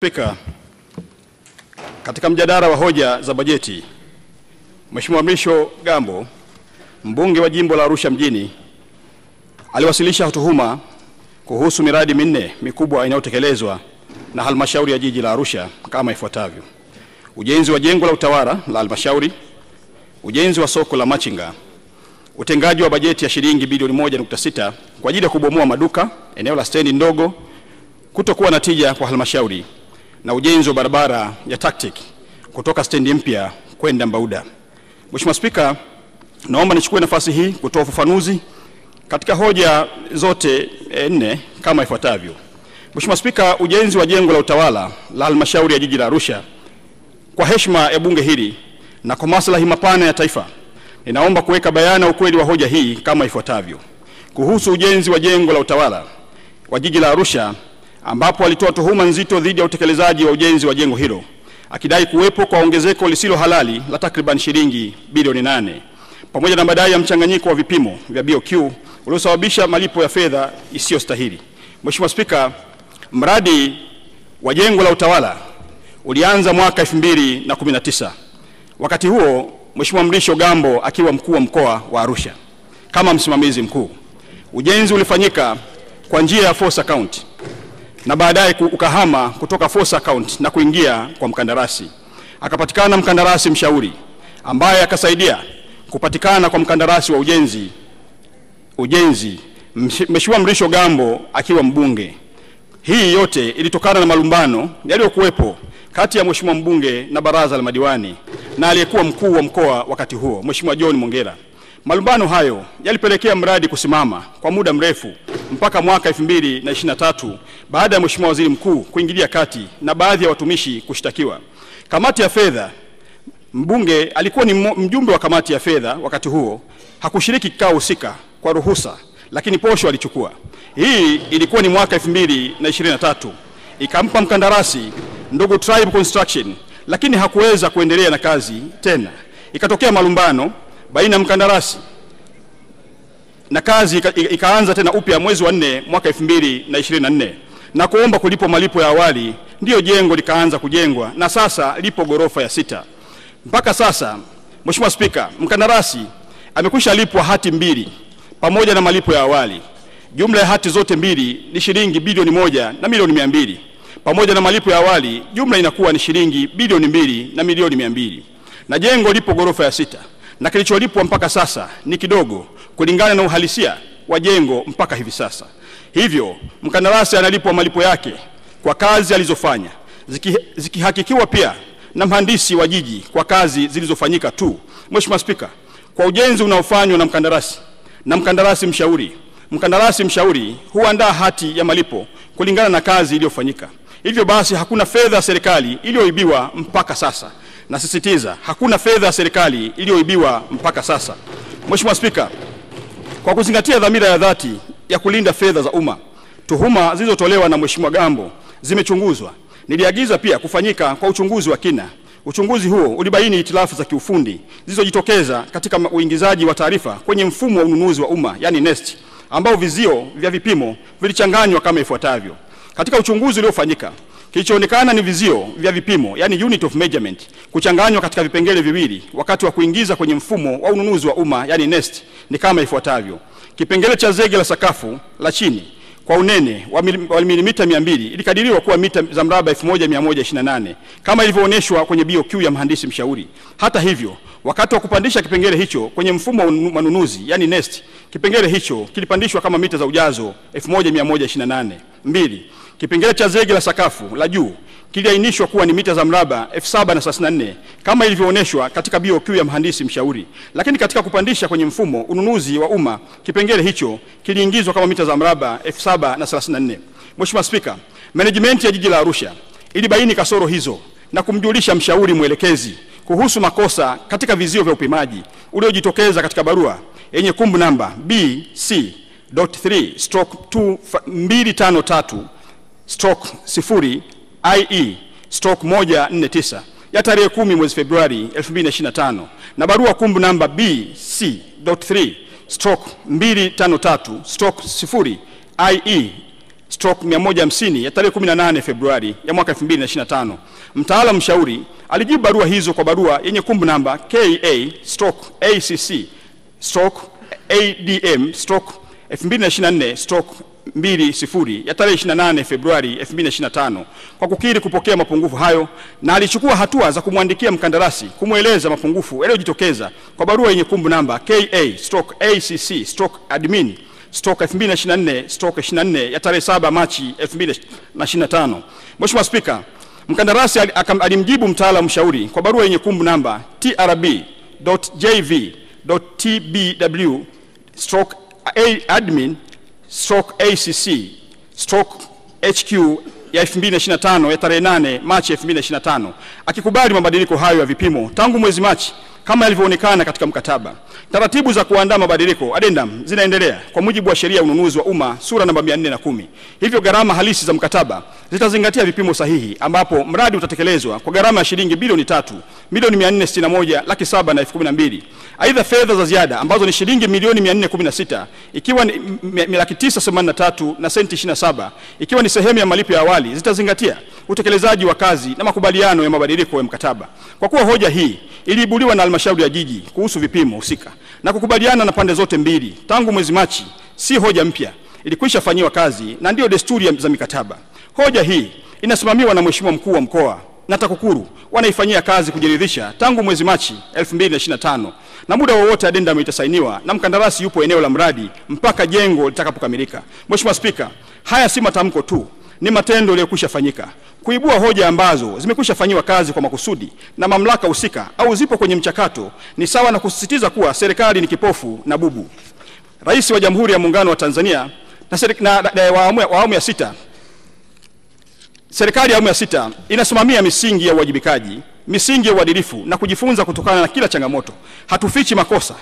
Spika, katika mjadala wa hoja za bajeti, Mheshimiwa Mrisho Gambo, mbunge wa jimbo la Arusha mjini, aliwasilisha tuhuma kuhusu miradi minne mikubwa inayotekelezwa na halmashauri ya jiji la Arusha kama ifuatavyo: ujenzi wa jengo la utawala la halmashauri, ujenzi wa soko la machinga, utengaji wa bajeti ya shilingi bilioni 1.6 kwa ajili ya kubomoa maduka eneo la stendi ndogo, kutokuwa na tija kwa halmashauri, na ujenzi wa barabara ya tactic kutoka stendi mpya kwenda Mbauda. Mheshimiwa Spika, naomba nichukue nafasi hii kutoa ufafanuzi katika hoja zote nne kama ifuatavyo. Mheshimiwa Spika, ujenzi wa jengo la utawala la halmashauri ya jiji la Arusha, kwa heshima ya bunge hili na kwa maslahi mapana ya taifa, ninaomba kuweka bayana ukweli wa hoja hii kama ifuatavyo. Kuhusu ujenzi wa jengo la utawala wa jiji la Arusha, ambapo alitoa tuhuma nzito dhidi ya utekelezaji wa ujenzi wa jengo hilo, akidai kuwepo kwa ongezeko lisilo halali la takriban shilingi bilioni 8 pamoja na madai ya mchanganyiko wa vipimo vya BOQ uliosababisha malipo ya fedha isiyostahili. Mheshimiwa Spika, mradi wa jengo la utawala ulianza mwaka 2019. Wakati huo Mheshimiwa Mrisho Gambo akiwa mkuu wa mkoa wa Arusha kama msimamizi mkuu. Ujenzi ulifanyika kwa njia ya force account na baadaye ukahama kutoka force account na kuingia kwa mkandarasi. Akapatikana mkandarasi mshauri ambaye akasaidia kupatikana kwa mkandarasi wa ujenzi Mheshimiwa Mrisho Gambo akiwa mbunge. Hii yote ilitokana na malumbano yaliyokuwepo kati ya Mheshimiwa mbunge na baraza la madiwani na aliyekuwa mkuu wa mkoa wakati huo, Mheshimiwa John Mongera. Malumbano hayo yalipelekea mradi kusimama kwa muda mrefu mpaka mwaka 2023 baada ya Mheshimiwa Waziri Mkuu kuingilia kati na baadhi ya watumishi kushtakiwa. Kamati ya fedha, mbunge alikuwa ni mjumbe wa kamati ya fedha wakati huo, hakushiriki kikao husika kwa ruhusa, lakini posho alichukua. Hii ilikuwa ni mwaka 2023. Ikampa mkandarasi ndugu Tribe Construction, lakini hakuweza kuendelea na kazi tena. Ikatokea malumbano baina ya mkandarasi na kazi ikaanza tena upya mwezi wa 4 mwaka 2024 na kuomba kulipo malipo ya awali. Ndio jengo likaanza kujengwa na sasa lipo gorofa ya 6. Mpaka sasa, Mheshimiwa Spika, mkandarasi amekwisha lipwa hati 2 pamoja na malipo ya awali. Jumla ya hati zote 2 ni shilingi bilioni 1 na milioni 200. Pamoja na malipo ya awali, jumla inakuwa ni shilingi bilioni 2 na milioni 200. Na jengo lipo gorofa ya 6 na kilicholipwa mpaka sasa ni kidogo kulingana na uhalisia wa jengo mpaka hivi sasa. Hivyo mkandarasi analipwa malipo yake kwa kazi alizofanya, zikihakikiwa pia na mhandisi wa jiji kwa kazi zilizofanyika tu. Mheshimiwa Spika, kwa ujenzi unaofanywa na mkandarasi mshauri huandaa hati ya malipo kulingana na kazi iliyofanyika. Hivyo basi hakuna fedha ya serikali iliyoibiwa mpaka sasa. Nasisitiza, hakuna fedha ya serikali iliyoibiwa mpaka sasa. Mheshimiwa Spika, kwa kuzingatia dhamira ya dhati ya kulinda fedha za umma, tuhuma zilizotolewa na Mheshimiwa Gambo zimechunguzwa. Niliagiza pia kufanyika kwa uchunguzi wa kina. Uchunguzi huo ulibaini hitilafu za kiufundi zilizojitokeza katika uingizaji wa taarifa kwenye mfumo wa ununuzi wa umma, yani NeST, ambao vizio vya vipimo vilichanganywa kama ifuatavyo. Katika uchunguzi uliofanyika, kilichoonekana ni vizio vya vipimo, yani unit of measurement, kuchanganywa katika vipengele viwili wakati wa kuingiza kwenye mfumo wa ununuzi wa umma, yani NeST, ni kama ifuatavyo. Kipengele cha zege la sakafu la chini kwa unene wa milimita 200 ilikadiriwa kuwa mita za mraba 1128 kama ilivyoonyeshwa kwenye BOQ ya mhandisi mshauri. Hata hivyo, wakati wa kupandisha kipengele hicho kwenye mfumo wa manunuzi, yani NeST, kipengele hicho kilipandishwa kama mita za ujazo 1128. 2. Kipengele cha zege la sakafu la juu kiliainishwa kuwa ni mita za mraba 7034 kama ilivyoonyeshwa katika BOQ ya mhandisi mshauri. Lakini katika kupandisha kwenye mfumo ununuzi wa umma, kipengele hicho kiliingizwa kama mita za mraba 7034. Mheshimiwa Spika, management ya jiji la Arusha ilibaini kasoro hizo na kumjulisha mshauri mwelekezi kuhusu makosa katika vizio vya upimaji uliojitokeza katika barua yenye kumbu namba BC.3/253/0/IE/149 ya tarehe 10 mwezi Februari 2025 na barua kumbu namba BC.3/253/0/IE 150 ya tarehe 18 Februari ya mwaka 2025. Mtaalamu mshauri alijibu barua hizo kwa barua yenye kumbu namba KA/ACC/ADM/2024/20 ya tarehe 28 Februari 2025 kwa kukiri kupokea mapungufu hayo, na alichukua hatua za kumwandikia mkandarasi kumweleza mapungufu yaliyojitokeza kwa barua yenye kumbu namba KA/ACC/Admin/2024/24 ya tarehe 7 Machi 2025. Mheshimiwa Spika, mkandarasi alimjibu mtaalamu mshauri kwa barua yenye kumbu namba TRB.JV.TBW/Admin/ACC/HQ ya 2025 ya tarehe 8 Machi 2025 akikubali mabadiliko hayo ya vipimo tangu mwezi Machi kama yalivyoonekana katika mkataba. Taratibu za kuandaa mabadiliko addendum zinaendelea kwa mujibu wa sheria ya ununuzi wa umma sura namba 410. Hivyo gharama halisi za mkataba zitazingatia vipimo sahihi, ambapo mradi utatekelezwa kwa gharama ya shilingi bilioni 3,461,712. Aidha, fedha za ziada ambazo ni shilingi milioni 416 ikiwa ni 983 na senti 27 ikiwa ni sehemu ya malipo ya awali zitazingatia utekelezaji wa kazi na makubaliano ya mabadiliko ya mkataba. Kwa kuwa hoja hii iliibuliwa na halmashauri ya jiji kuhusu vipimo husika na kukubaliana na pande zote mbili tangu mwezi Machi, si hoja mpya, ilikwisha fanyiwa kazi na ndio desturi za mikataba. Hoja hii inasimamiwa na Mheshimiwa Mkuu wa Mkoa na TAKUKURU wanaifanyia kazi kujiridhisha tangu mwezi Machi 2025, na muda wowote addendum itasainiwa na mkandarasi yupo eneo la mradi mpaka jengo litakapokamilika. Mheshimiwa Spika, haya si matamko tu, ni matendo yaliyokwisha fanyika. Kuibua hoja ambazo zimekwisha fanyiwa kazi kwa makusudi na mamlaka husika au zipo kwenye mchakato ni sawa na kusisitiza kuwa serikali ni kipofu na bubu. Rais wa Jamhuri ya Muungano wa Tanzania awamu ya sita, serikali ya awamu ya sita inasimamia misingi ya uwajibikaji, misingi ya uadilifu na kujifunza kutokana na kila changamoto. Hatufichi makosa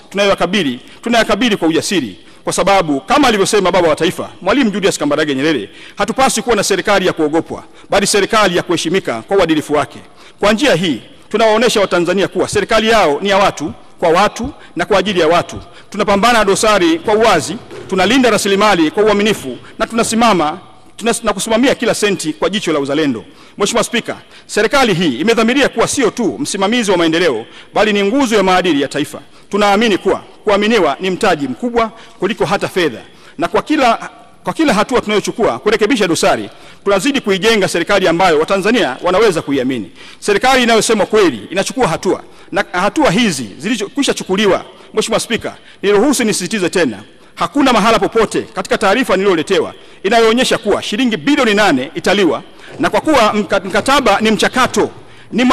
tunayakabili kwa ujasiri, kwa sababu kama alivyosema baba wa taifa Mwalimu Julius Kambarage Nyerere, hatupaswi kuwa na serikali ya kuogopwa, bali serikali ya kuheshimika kwa uadilifu wake. Kwa njia hii tunawaonesha Watanzania kuwa serikali yao ni ya watu, kwa watu na kwa ajili ya watu. Tunapambana na dosari kwa uwazi, tunalinda rasilimali kwa uaminifu na tunasimama na kusimamia kila senti kwa jicho la uzalendo. Mheshimiwa Spika, serikali hii imedhamiria kuwa sio tu msimamizi wa maendeleo, bali ni nguzo ya maadili ya taifa. Tunaamini kuwa kuaminiwa ni mtaji mkubwa kuliko hata fedha, na kwa kila hatua tunayochukua kurekebisha dosari, tunazidi kuijenga serikali ambayo Watanzania wanaweza kuiamini. Serikali inayosema kweli inachukua hatua, na hatua hizi zilizokwisha chukuliwa. Mheshimiwa Spika, niruhusu nisisitize tena, hakuna mahala popote katika taarifa niliyoletewa inayoonyesha kuwa shilingi bilioni 8 italiwa, na kwa kuwa mkataba ni mchakato, ni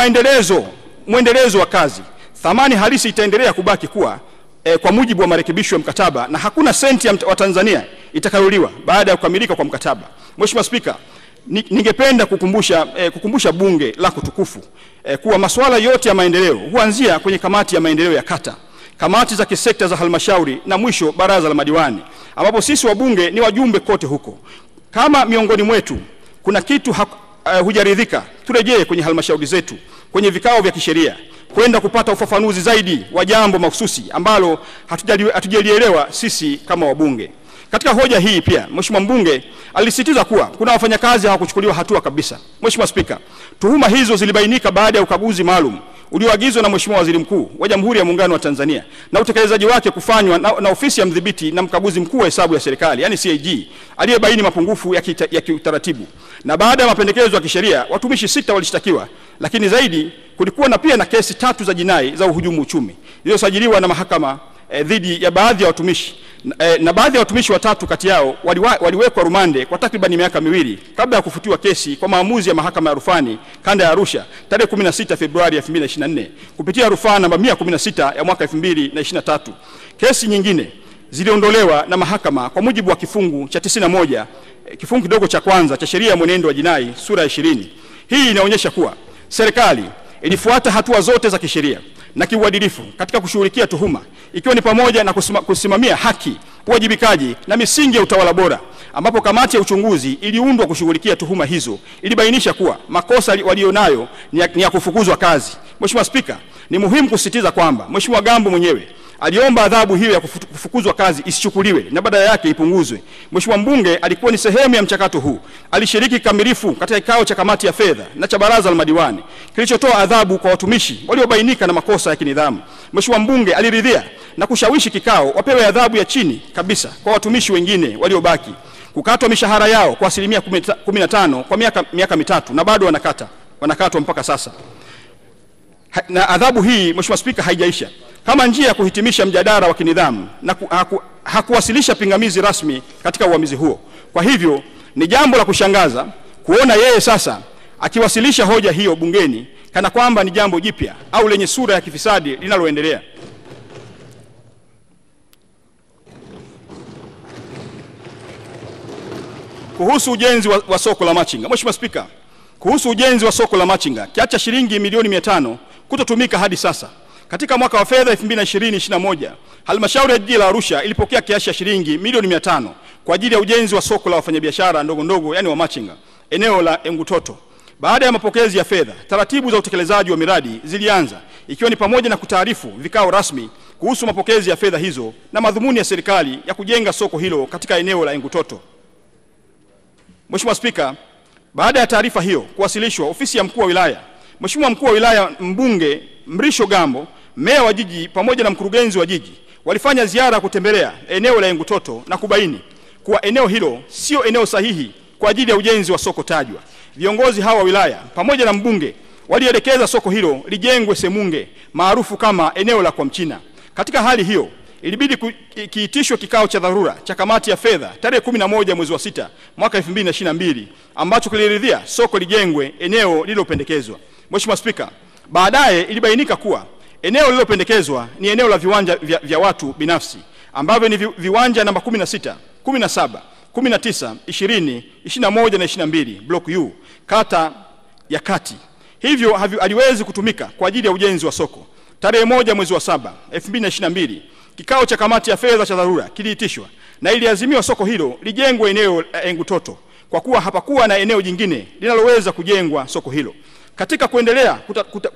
mwendelezo wa kazi, thamani halisi itaendelea kubaki kuwa kwa mujibu wa marekebisho ya mkataba, na hakuna senti ya Watanzania itakayoliwa baada ya kukamilika kwa mkataba. Mheshimiwa Spika, ningependa kukumbusha bunge lako tukufu kuwa masuala yote ya maendeleo huanzia kwenye kamati ya maendeleo ya kata, kamati za kisekta za halmashauri na mwisho baraza la madiwani, ambapo sisi wabunge ni wajumbe kote huko. Kama miongoni mwetu kuna kitu hujaridhika, turejee kwenye halmashauri zetu, kwenye vikao vya kisheria, kwenda kupata ufafanuzi zaidi wa jambo mahususi ambalo hatujalielewa sisi kama wabunge. Katika hoja hii pia Mheshimiwa mbunge alisisitiza kuwa kuna wafanyakazi hawakuchukuliwa hatua kabisa. Mheshimiwa Spika, tuhuma hizo zilibainika baada ya ukaguzi maalum ulioagizwa na Mheshimiwa Waziri Mkuu wa Jamhuri ya Muungano wa Tanzania na utekelezaji wake kufanywa na ofisi ya mdhibiti na mkaguzi mkuu wa hesabu ya serikali, yani CAG, aliyebaini mapungufu ya kiutaratibu. Na baada ya mapendekezo ya kisheria, watumishi 6 walishtakiwa, lakini zaidi kulikuwa na pia na kesi 3 za jinai za uhujumu uchumi zilizosajiliwa na mahakama dhidi ya baadhi ya watumishi, na baadhi ya watumishi 3 kati yao waliwekwa rumande kwa takriban miaka 2 kabla ya kufutiwa kesi kwa maamuzi ya mahakama ya rufani kanda ya Arusha tarehe 16 Februari 2024 kupitia rufaa namba 116 ya mwaka 2023. Kesi nyingine ziliondolewa na mahakama kwa mujibu wa kifungu cha 91 kifungu kidogo cha kwanza cha sheria ya mwenendo wa jinai sura ya 20. Hii inaonyesha kuwa serikali ilifuata hatua zote za kisheria na kiuadilifu katika kushughulikia tuhuma, ikiwa ni pamoja na kusimamia haki, uwajibikaji na misingi ya utawala bora, ambapo kamati ya uchunguzi iliundwa kushughulikia tuhuma hizo ilibainisha kuwa makosa walionayo ni ya kufukuzwa kazi. Mheshimiwa Spika, ni muhimu kusisitiza kwamba Mheshimiwa Gambo mwenyewe aliomba adhabu hiyo ya kufukuzwa kazi isichukuliwe na badala yake ipunguzwe. Mheshimiwa mbunge alikuwa ni sehemu ya mchakato huu. Alishiriki kikamilifu katika kikao cha kamati ya fedha na cha baraza la madiwani kilichotoa adhabu kwa watumishi waliobainika na makosa ya kinidhamu. Mheshimiwa mbunge aliridhia na kushawishi kikao wapewe adhabu ya chini kabisa kwa watumishi wengine waliobaki, kukatwa mishahara yao kwa asilimia 15 kwa miaka mitatu, na bado wanakatwa mpaka sasa. Na adhabu hii, Mheshimiwa Spika, haijaisha. Kama njia ya kuhitimisha mjadala wa kinidhamu na hakuwasilisha pingamizi rasmi katika uamuzi huo. Kwa hivyo ni jambo la kushangaza kuona yeye sasa akiwasilisha hoja hiyo bungeni kana kwamba ni jambo jipya au lenye sura ya kifisadi linaloendelea. Kuhusu ujenzi wa soko la machinga. Mheshimiwa Spika, kuhusu ujenzi wa soko la machinga, kiasi cha shilingi milioni 500 kutotumika hadi sasa. Katika mwaka wa fedha 2020-2021, halmashauri ya jiji la Arusha ilipokea kiasi cha shilingi milioni 500 kwa ajili ya ujenzi wa soko la wafanyabiashara ndogo ndogo, yani wa machinga, eneo la Engutoto. Baada ya mapokezi ya fedha, taratibu za utekelezaji wa miradi zilianza, ikiwa ni pamoja na kutaarifu vikao rasmi kuhusu mapokezi ya fedha hizo na madhumuni ya serikali ya kujenga soko hilo katika eneo la Engutoto. Mheshimiwa Spika, baada ya taarifa hiyo kuwasilishwa ofisi ya mkuu wa wilaya, Mheshimiwa mkuu wa wilaya mbunge Mrisho Gambo, meya wa jiji pamoja na mkurugenzi wa jiji walifanya ziara kutembelea eneo la Engutoto na kubaini kuwa eneo hilo sio eneo sahihi kwa ajili ya ujenzi wa soko tajwa. Viongozi hawa wa wilaya pamoja na mbunge walielekeza soko hilo lijengwe Semunge, maarufu kama eneo la kwa Mchina. Katika hali hiyo, ilibidi kiitishwe kikao cha dharura cha kamati ya fedha tarehe 11 mwezi wa 6 mwaka 2022 ambacho kiliridhia soko lijengwe eneo lililopendekezwa. Mheshimiwa Spika, baadaye ilibainika kuwa eneo lililopendekezwa ni eneo la viwanja vya watu binafsi ambavyo ni viwanja namba 16, 17, 19, 20, 21 na 22 block U, kata ya Kati. Hivyo haliwezi kutumika kwa ajili ya ujenzi wa soko. Tarehe 1 mwezi wa 7 2022, kikao cha kamati ya fedha cha dharura kiliitishwa na iliazimiwa soko hilo lijengwe eneo la Engutoto kwa kuwa hapakuwa na eneo jingine linaloweza kujengwa soko hilo. Katika kuendelea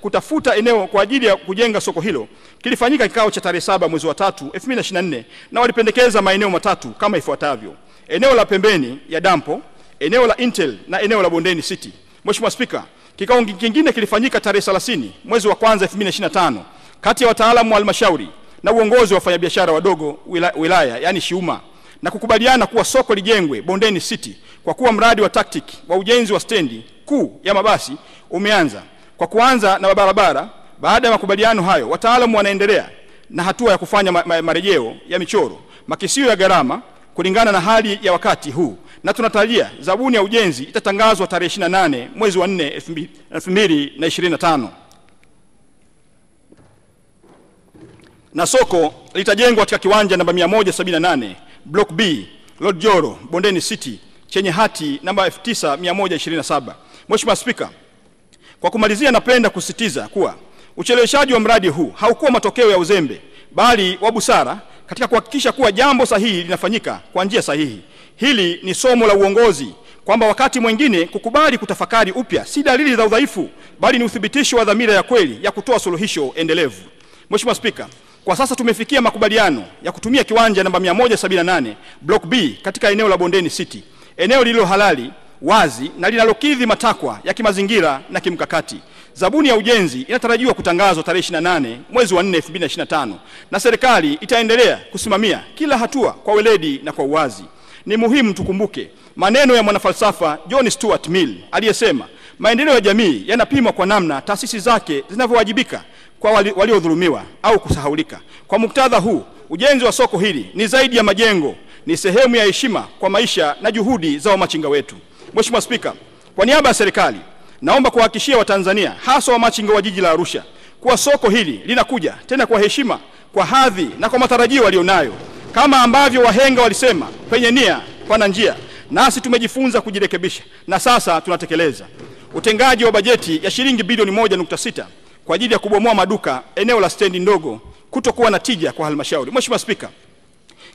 kutafuta eneo kwa ajili ya kujenga soko hilo, kilifanyika kikao cha tarehe 7 mwezi wa 3 2024 na walipendekeza maeneo matatu kama ifuatavyo: eneo la pembeni ya dampo, eneo la Intel na eneo la Bondeni City. Mheshimiwa Spika, kikao kingine kilifanyika tarehe 30 mwezi wa 1 2025 kati ya wataalamu wa halmashauri na uongozi wa wafanyabiashara wadogo wilaya, yani Shiuma, na kukubaliana kuwa soko lijengwe Bondeni City kwa kuwa mradi wa tactic wa ujenzi wa stendi kuu ya mabasi umeanza kwa kuanza na barabara. Baada ya makubaliano hayo, wataalamu wanaendelea na hatua ya kufanya marejeo ya michoro, makisio ya gharama kulingana na hali ya wakati huu, na tunatarajia zabuni ya ujenzi itatangazwa tarehe 28 mwezi wa 4 2025. Na soko litajengwa katika kiwanja namba 178 block B Lord Joro Bondeni City chenye hati namba 9127. Mheshimiwa Spika, kwa kumalizia, napenda kusisitiza kuwa ucheleweshaji wa mradi huu haukuwa matokeo ya uzembe bali wa busara katika kuhakikisha kuwa jambo sahihi linafanyika kwa njia sahihi. Hili ni somo la uongozi kwamba wakati mwingine kukubali kutafakari upya si dalili za udhaifu bali ni uthibitisho wa dhamira ya kweli ya kutoa suluhisho endelevu. Mheshimiwa Spika, kwa sasa tumefikia makubaliano ya kutumia kiwanja namba 178 block B katika eneo la Bondeni City, eneo lililo halali, wazi na linalokidhi matakwa ya kimazingira na kimkakati. Zabuni ya ujenzi inatarajiwa kutangazwa tarehe 28 mwezi wa 4 2025 na serikali itaendelea kusimamia kila hatua kwa weledi na kwa uwazi. Ni muhimu tukumbuke maneno ya mwanafalsafa John Stuart Mill aliyesema, maendeleo ya jamii yanapimwa kwa namna taasisi zake zinavyowajibika kwa waliodhulumiwa au kusahaulika. Kwa muktadha huu, ujenzi wa soko hili ni zaidi ya majengo, ni sehemu ya heshima kwa maisha na juhudi za wamachinga wetu. Mheshimiwa Spika, kwa niaba ya serikali naomba kuhakikishia Watanzania hasa wamachinga wa jiji la Arusha kuwa soko hili linakuja tena kwa heshima, kwa hadhi na kwa matarajio walionayo. Kama ambavyo wahenga walisema, penye nia pana njia, nasi tumejifunza kujirekebisha na sasa tunatekeleza. Utengaji wa bajeti ya shilingi bilioni 1.6 kwa ajili ya kubomoa maduka eneo la stendi ndogo kutokuwa na tija kwa halmashauri. Mheshimiwa Spika,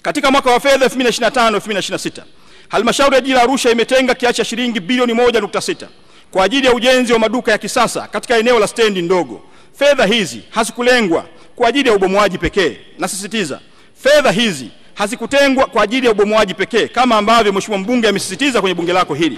katika mwaka wa fedha 2025-2026 halmashauri ya jiji la Arusha imetenga kiasi cha shilingi bilioni 1.6 kwa ajili ya ujenzi wa maduka ya kisasa katika eneo la stendi ndogo. Fedha hizi hazikulengwa kwa ajili ya ubomoaji pekee. Nasisitiza, fedha hizi hazikutengwa kwa ajili ya ubomoaji pekee kama ambavyo Mheshimiwa mbunge amesisitiza kwenye bunge lako hili,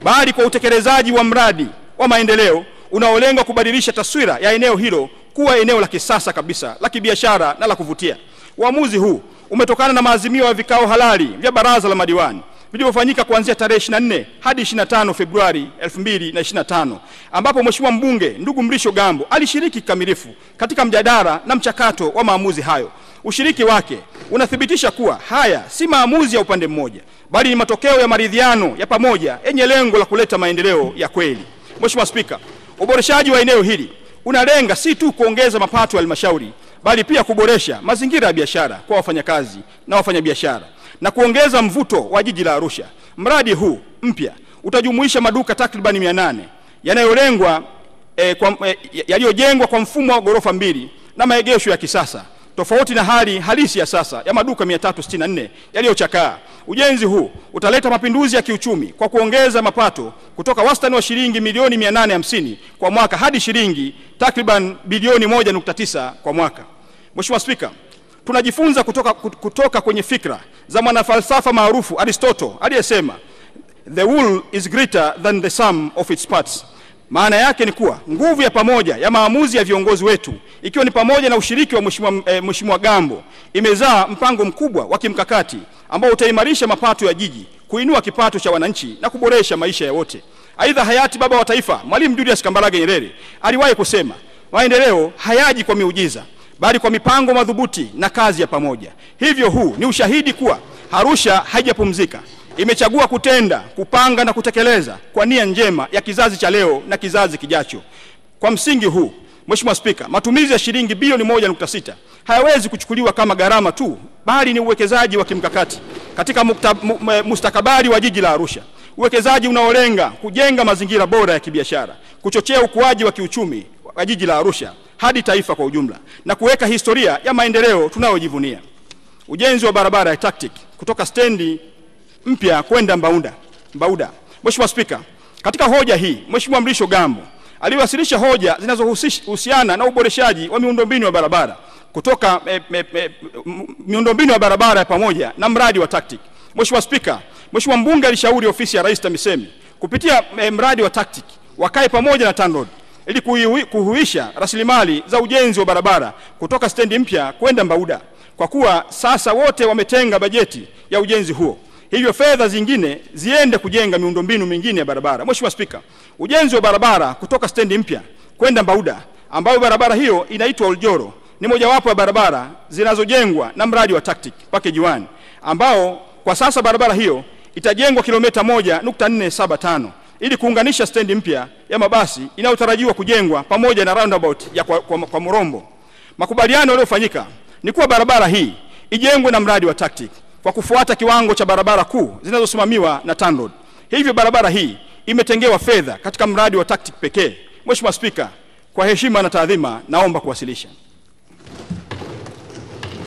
bali kwa utekelezaji wa mradi wa maendeleo unaolenga kubadilisha taswira ya eneo hilo kuwa eneo la kisasa kabisa, la kibiashara na la kuvutia. Uamuzi huu umetokana na maazimio ya vikao halali vya baraza la madiwani vilivyofanyika kuanzia tarehe 24 hadi 25 Februari 2025, ambapo Mheshimiwa mbunge ndugu Mrisho Gambo alishiriki kikamilifu katika mjadala na mchakato wa maamuzi hayo. Ushiriki wake unathibitisha kuwa haya si maamuzi ya upande mmoja, bali ni matokeo ya maridhiano ya pamoja yenye lengo la kuleta maendeleo ya kweli. Mheshimiwa Spika, uboreshaji wa eneo hili unalenga si tu kuongeza mapato ya halmashauri, bali pia kuboresha mazingira ya biashara kwa wafanyakazi na wafanyabiashara na kuongeza mvuto wa jiji la Arusha. Mradi huu mpya utajumuisha maduka takriban 800 yaliyojengwa kwa mfumo wa ghorofa 2 na maegesho ya kisasa, tofauti na hali halisi ya sasa ya maduka 364 yaliyochakaa. Ujenzi huu utaleta mapinduzi ya kiuchumi kwa kuongeza mapato kutoka wastani wa shilingi milioni 850 kwa mwaka hadi shilingi takriban bilioni 1.9 kwa mwaka. Mheshimiwa Spika, tunajifunza kutoka kwenye fikra za mwanafalsafa maarufu Aristotle aliyesema the whole is greater than the sum of its parts. Maana yake ni kuwa nguvu ya pamoja ya maamuzi ya viongozi wetu, ikiwa ni pamoja na ushiriki wa Mheshimiwa Gambo, imezaa mpango mkubwa wa kimkakati ambao utaimarisha mapato ya jiji, kuinua kipato cha wananchi na kuboresha maisha ya wote. Aidha, hayati baba wa taifa Mwalimu Julius Kambarage Nyerere aliwahi kusema, maendeleo hayaji kwa miujiza, bali kwa mipango madhubuti na kazi ya pamoja. Hivyo huu ni ushahidi kuwa Arusha haijapumzika. Imechagua kutenda, kupanga na kutekeleza kwa nia njema ya kizazi cha leo na kizazi kijacho. Kwa msingi huu, Mheshimiwa Spika, matumizi ya shilingi bilioni 1.6 hayawezi kuchukuliwa kama gharama tu, bali ni uwekezaji wa kimkakati katika mustakabali wa jiji la Arusha. Uwekezaji unaolenga kujenga mazingira bora ya kibiashara, kuchochea ukuaji wa kiuchumi wa jiji la Arusha hadi taifa kwa ujumla na kuweka historia ya maendeleo tunayojivunia. Ujenzi wa barabara ya TACTIC kutoka stendi mpya kwenda Mbauda. Mheshimiwa Spika, katika hoja hii Mheshimiwa Mrisho Gambo aliwasilisha hoja zinazohusiana na uboreshaji wa miundombinu ya barabara kutoka miundombinu ya barabara ya pamoja na mradi wa TACTIC. Mheshimiwa Spika, Mheshimiwa mbunge alishauri ofisi ya Rais TAMISEMI kupitia mradi wa TACTIC wakae pamoja na TANROADS ili kuhuisha rasilimali za ujenzi wa barabara kutoka stendi mpya kwenda Mbauda, kwa kuwa sasa wote wametenga bajeti ya ujenzi huo. Hivyo fedha zingine ziende kujenga miundombinu mingine ya barabara. Mheshimiwa Spika, ujenzi wa barabara kutoka stendi mpya kwenda Mbauda, ambayo barabara hiyo inaitwa Oljoro, ni mojawapo ya barabara zinazojengwa na mradi wa TACTIC package 1, ambao kwa sasa barabara hiyo itajengwa kilomita 1.475 ili kuunganisha stendi mpya ya mabasi inayotarajiwa kujengwa pamoja na roundabout ya kwa Murombo. Makubaliano yaliyofanyika ni kuwa barabara hii ijengwe na mradi wa TACTIC kwa kufuata kiwango cha barabara kuu zinazosimamiwa na TANROADS. Hivyo barabara hii imetengewa fedha katika mradi wa TACTIC pekee. Mheshimiwa Spika, kwa heshima na taadhima naomba kuwasilisha.